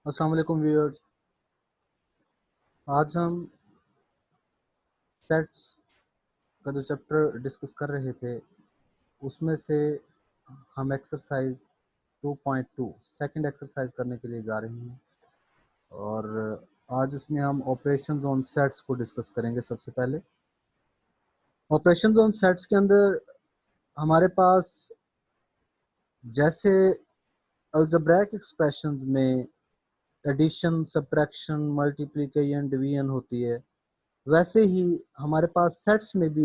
अस्सलाम वालेकुम व्यूअर्स। आज हम सेट्स का जो चैप्टर डिस्कस कर रहे थे उसमें से हम एक्सरसाइज 2.2 सेकंड एक्सरसाइज करने के लिए जा रहे हैं और आज उसमें हम ऑपरेशंस ऑन सेट्स को डिस्कस करेंगे। सबसे पहले ऑपरेशंस ऑन सेट्स के अंदर हमारे पास जैसे अलजेब्रिक एक्सप्रेशंस में एडिशन, सब्ट्रैक्शन, मल्टीप्लिकेशन, डिवीजन होती है, वैसे ही हमारे पास सेट्स में भी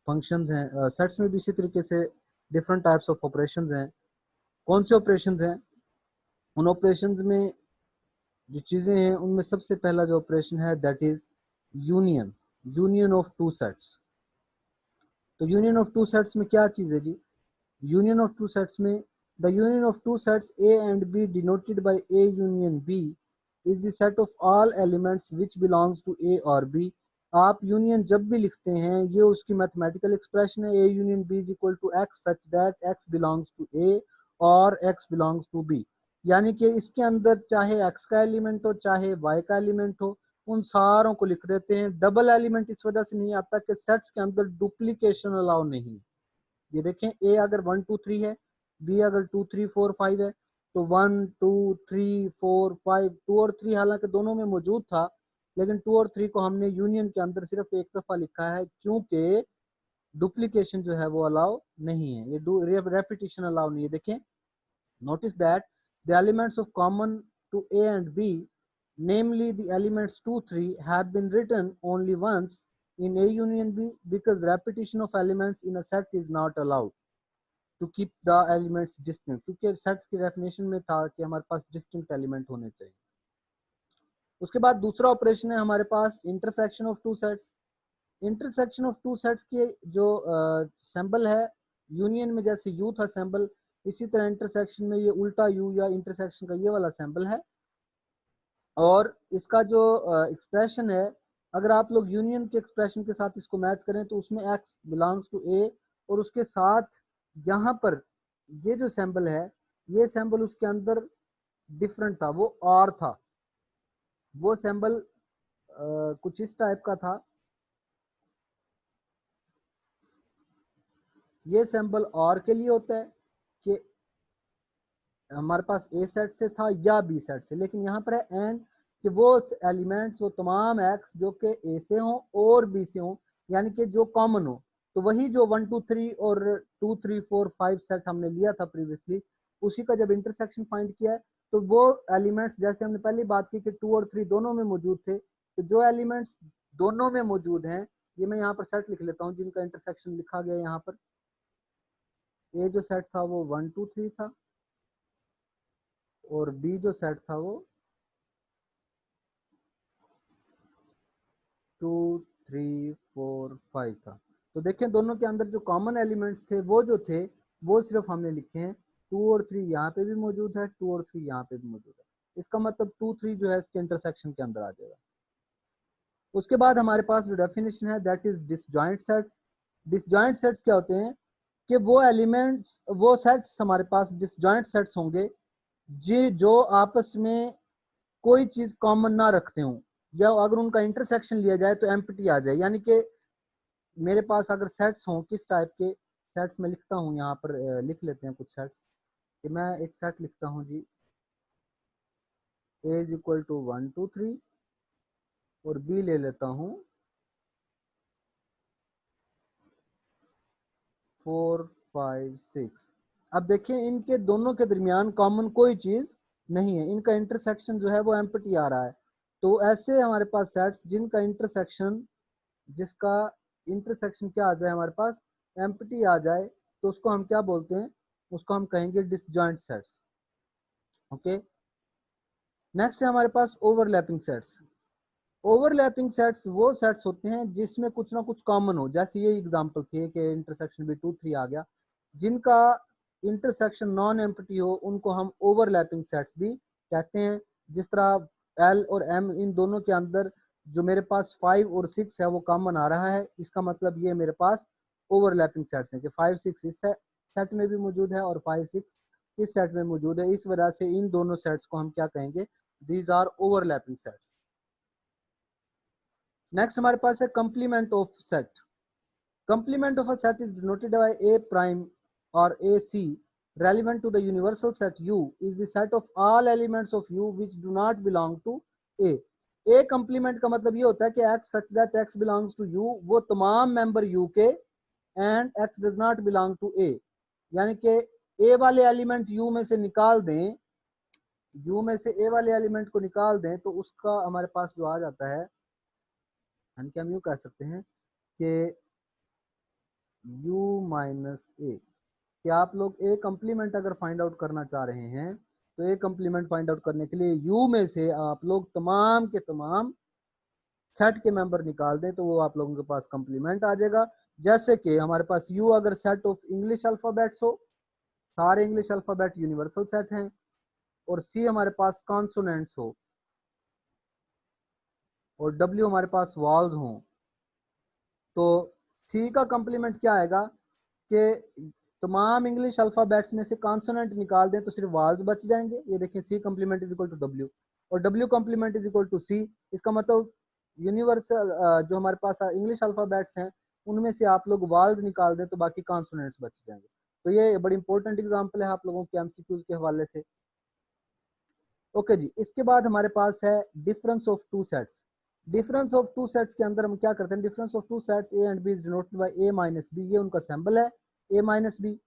फंक्शंस हैं। सेट्स में भी इसी तरीके से डिफरेंट टाइप्स ऑफ ऑपरेशंस हैं। कौन से ऑपरेशंस हैं? उन ऑपरेशंस में जो चीज़ें हैं उनमें सबसे पहला जो ऑपरेशन है that is union, union of two sets. तो यूनियन ऑफ टू सेट्स में क्या चीज़ है जी? यूनियन ऑफ टू सेट्स में the union of two sets A and B denoted by A union B is the set of all elements which belongs to A और B. आप union जब भी लिखते हैं ये उसकी मैथमेटिकल एक्सप्रेशन है, A union B is equal to x such that x belongs to A और एक्स बिलोंग्स टू बी। यानी कि इसके अंदर चाहे एक्स का एलिमेंट हो चाहे वाई का एलिमेंट हो, उन सारों को लिख देते हैं। डबल एलिमेंट इस वजह से नहीं आता कि सेट्स के अंदर डुप्लीकेशन अलाउ नहीं। ये देखें, ए अगर 1 2 3 है, बी अगर 2 3 4 5 है, तो 1 2 3 4 5 2 और 3 हालांकि दोनों में मौजूद था, लेकिन 2 और 3 को हमने यूनियन के अंदर सिर्फ एक दफा लिखा है क्योंकि डुप्लीकेशन जो है वो अलाउ नहीं है, ये रेपिटेशन अलाउ नहीं है। देखें, notice that the elements of common to A and B, namely the elements 2 3, have been written only once in A union B because repetition of elements in a set is not allowed to keep the elements distinct। क्योंकि sets की definition में था कि हमारे पास distinct element होने चाहिए। उसके बाद दूसरा ऑपरेशन है हमारे पास intersection of two sets. Intersection of two sets के जो सिंबल है यूनियन में जैसे यू था सिंबल, इसी तरह इंटरसेक्शन में ये उल्टा यू या इंटरसेक्शन का ये वाला सिंबल है। और इसका जो एक्सप्रेशन है, अगर आप लोग यूनियन के एक्सप्रेशन के साथ इसको मैच करें तो उसमें एक्स बिलोंग्स टू ए और उसके साथ यहाँ पर ये जो सिंबल है, ये सिंबल उसके अंदर डिफरेंट था, वो और था। वो सिंबल कुछ इस टाइप का था। ये सिंबल और के लिए होता है कि हमारे पास ए सेट से था या बी सेट से, लेकिन यहाँ पर है एंड कि वो एलिमेंट्स वो तमाम एक्स जो कि ए से हों और बी से हों, यानी कि जो कॉमन हो। तो वही जो 1 2 3 और 2 3 4 5 सेट हमने लिया था प्रीवियसली, उसी का जब इंटरसेक्शन फाइंड किया है तो वो एलिमेंट्स, जैसे हमने पहले बात की कि 2 और 3 दोनों में मौजूद थे, तो जो एलिमेंट्स दोनों में मौजूद हैं, ये मैं यहाँ पर सेट लिख लेता हूँ जिनका इंटरसेक्शन लिखा गया यहाँ पर। ए जो सेट था वो 1 2 3 था और बी जो सेट था वो 2 3 4 5 था। तो देखें, दोनों के अंदर जो कॉमन एलिमेंट्स थे वो जो थे वो सिर्फ हमने लिखे हैं। 2 और 3 यहाँ पे भी मौजूद है, 2 और 3 यहाँ पे भी मौजूद है। इसका मतलब 2 3 जो है इसके इंटरसेक्शन के अंदर आ जाएगा। उसके बाद हमारे पास जो डेफिनेशन है that is disjoint sets. Disjoint sets क्या होते हैं कि वो एलिमेंट्स, वो सेट्स हमारे पास डिसजॉइंट सेट्स होंगे जी जो आपस में कोई चीज कॉमन ना रखते हो, या अगर उनका इंटरसेक्शन लिया जाए तो एम्प्टी आ जाए। यानी कि मेरे पास अगर सेट्स हों, किस टाइप के सेट्स में लिखता हूँ यहाँ पर, लिख लेते हैं कुछ सेट्स। कि मैं एक सेट लिखता हूँ जी, ए इज इक्वल टू 1 2 3 और बी ले लेता हूँ 4 5 6। अब देखिए, इनके दोनों के दरमियान कॉमन कोई चीज नहीं है, इनका इंटरसेक्शन जो है वो एम्प्टी आ रहा है। तो ऐसे हमारे पास सेट्स जिनका इंटरसेक्शन, जिसका इंटरसेक्शन क्या आ जाए हमारे पास, एम्प्टी आ जाए, तो उसको हम क्या बोलते हैं? उसको हम कहेंगे डिसजॉइंट सेट्स। ओके, नेक्स्ट है हमारे पास ओवरलैपिंग सेट्स। ओवरलैपिंग सेट्स वो सेट्स होते हैं जिसमें कुछ ना कुछ कॉमन हो, जैसे ये एग्जांपल थे कि इंटरसेक्शन भी 2 3 आ गया। जिनका इंटरसेक्शन नॉन एम्प्टी हो उनको हम ओवरलैपिंग सेट्स भी कहते हैं। जिस तरह एल और एम, इन दोनों के अंदर जो मेरे पास 5 और 6 है वो कॉमन आ रहा है, इसका मतलब ये मेरे पास ओवरलैपिंग सेट्स हैं कि 5 6 इस सेट में भी मौजूद है और 5 6 इस सेट में मौजूद है। इस वजह से इन दोनों सेट्स को हम क्या कहेंगे, these are overlapping sets. Next हमारे पास है complement of set. Complement of a set is denoted by A prime और A C relevant to the universal set U is the set of all elements of U which do not belong to A। A complement का मतलब ये होता है कि X such that X belongs to U, वो तमाम member U के, and X does not belong to A, यानी कि A वाले एलिमेंट U में से निकाल दें, U में से A वाले एलिमेंट को निकाल दें तो उसका हमारे पास जो आ जाता है, यानी कि हम यूँ कह सकते हैं कि U माइनस A, कि आप लोग ए कंप्लीमेंट अगर फाइंड आउट करना चाह रहे हैं तो ए कंप्लीमेंट फाइंड आउट करने के लिए यू में से आप लोग तमाम के तमाम सेट के मेंबर निकाल दें तो वो आप लोगों के पास कंप्लीमेंट आ जाएगा। जैसे कि हमारे पास यू अगर सेट ऑफ इंग्लिश अल्फाबेट्स हो, सारे इंग्लिश अल्फाबेट यूनिवर्सल सेट हैं, और सी हमारे पास कॉन्सोनेंट्स हो, और डब्ल्यू हमारे पास वॉल्स हों, तो सी का कंप्लीमेंट क्या आएगा कि तमाम इंग्लिश अल्फाबेट्स में से कॉन्सोनेंट निकाल दें तो सिर्फ वाल्स बच जाएंगे। ये देखिए C complement is equal to W और W complement is equal to C. इसका मतलब यूनिवर्सल जो हमारे पास इंग्लिश अल्फाबेट्स हैं उनमें से आप लोग वाल्स निकाल दें तो बाकी कॉन्सोनेंट्स बच जाएंगे। तो ये बड़ी इंपॉर्टेंट एग्जांपल है आप लोगों के एमसीक्यूज के हवाले से। ओके जी, इसके बाद हमारे पास है difference of two sets. Difference of two sets के अंदर हम क्या करते हैं, difference of two sets A and B is denoted by A minus B, ये उनका सिंबल है ए माइनस बी।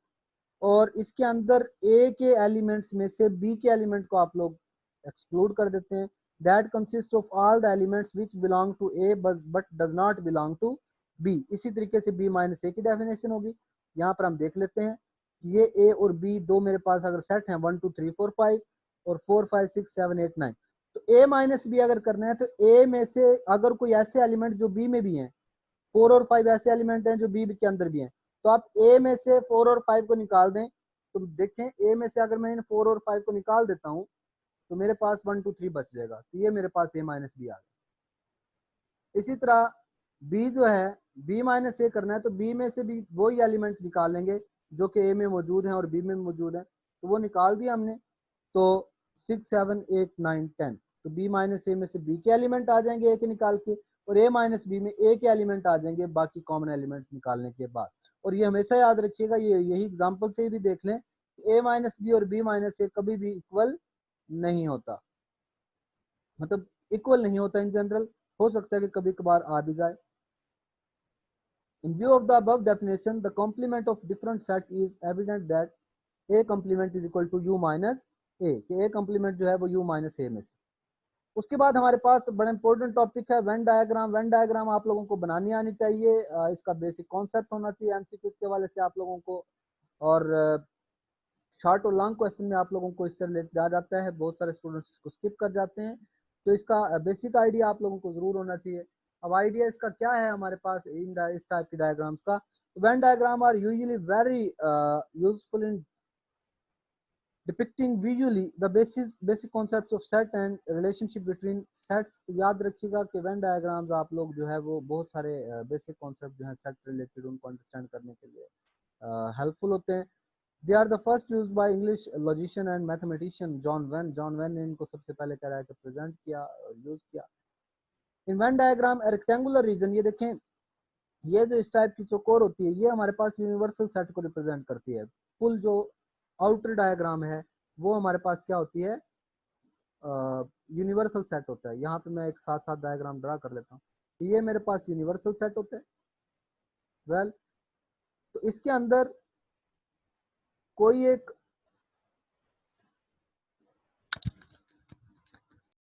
और इसके अंदर ए के एलिमेंट्स में से बी के एलिमेंट को आप लोग एक्सक्लूड कर देते हैं। That consist of all the elements which belong to A but does not belong to B. इसी तरीके से बी माइनस ए की डेफिनेशन होगी। यहाँ पर हम देख लेते हैं ये ए और बी दो मेरे पास अगर सेट हैं 1 2 3 4 5 और 4 5 6 7 8 9, तो ए माइनस बी अगर करना है तो ए में से अगर कोई ऐसे एलिमेंट जो बी में भी हैं, 4 और 5 ऐसे एलिमेंट हैं जो बी के अंदर भी हैं, तो आप ए में से 4 और 5 को निकाल दें। तो देखें ए में से अगर मैं इन 4 और 5 को निकाल देता हूं तो मेरे पास 1 2 3 बच जाएगा, तो ये मेरे पास ए माइनस बी आ गया। इसी तरह बी जो है, बी माइनस ए करना है तो बी में से भी वही एलिमेंट निकालेंगे जो कि ए में मौजूद हैं और बी में मौजूद हैं, तो वो निकाल दिया हमने। तो 6 7 8 9 10, तो बी माइनस ए में से बी के एलिमेंट आ जाएंगे ए के निकाल के, और ए माइनस बी में ए के एलिमेंट आ जाएंगे बाकी कॉमन एलिमेंट्स निकालने के बाद। और ये हमेशा याद रखिएगा, ये यही एग्जांपल से भी देख लें, ए माइनस बी और बी माइनस ए कभी भी इक्वल नहीं होता, मतलब इक्वल नहीं होता इन जनरल, हो सकता है कि कभी कभार आ भी जाए। In view of the above definition, the complement of different set is evident that A complement is equal to U minus A, कि A complement जो है वो U minus A में से। उसके बाद हमारे पास बड़ा इंपॉर्टेंट टॉपिक है वेन डायग्राम। वेन डायग्राम आप लोगों को बनानी आनी चाहिए, इसका बेसिक कॉन्सेप्ट होना चाहिए एमसीक्यू के हवाले से आप लोगों को, और शॉर्ट और लॉन्ग क्वेश्चन में आप लोगों को इससे रिलेटेड आ जाता है, बहुत सारे स्टूडेंट्स इसको स्किप कर जाते हैं, तो इसका बेसिक आइडिया आप लोगों को जरूर होना चाहिए। अब आइडिया इसका क्या है हमारे पास इन इस टाइप की डायग्राम्स का, Venn diagram are usually very useful in depicting visually the basic concepts of set and relationship between sets. याद रखिएगा कि वेन डायग्राम्स आप लोग जो है वो बहुत सारे बेसिक कॉन्सेप्ट जो है सेट रिलेटेड उनको अंडरस्टैंड करने के लिए हेल्पफुल होते हैं। They are the first used by English logician and mathematician John Venn. John Venn ने इनको सबसे पहले क्या है कि प्रेजेंट किया, यूज किया। इन वेन डायग्राम रेक्टेंगुलर रीजन, ये देखें ये जो इस टाइप की चौकोर होती है ये हमारे पास यूनिवर्सल सेट को रिप्रेजेंट करती है। फुल जो आउटर डायग्राम है वो हमारे पास क्या होती है, यूनिवर्सल सेट होता है। यहाँ पे मैं एक साथ साथ डायग्राम ड्रा कर लेता हूँ। ये मेरे पास यूनिवर्सल सेट होता है। वेल, तो इसके अंदर कोई एक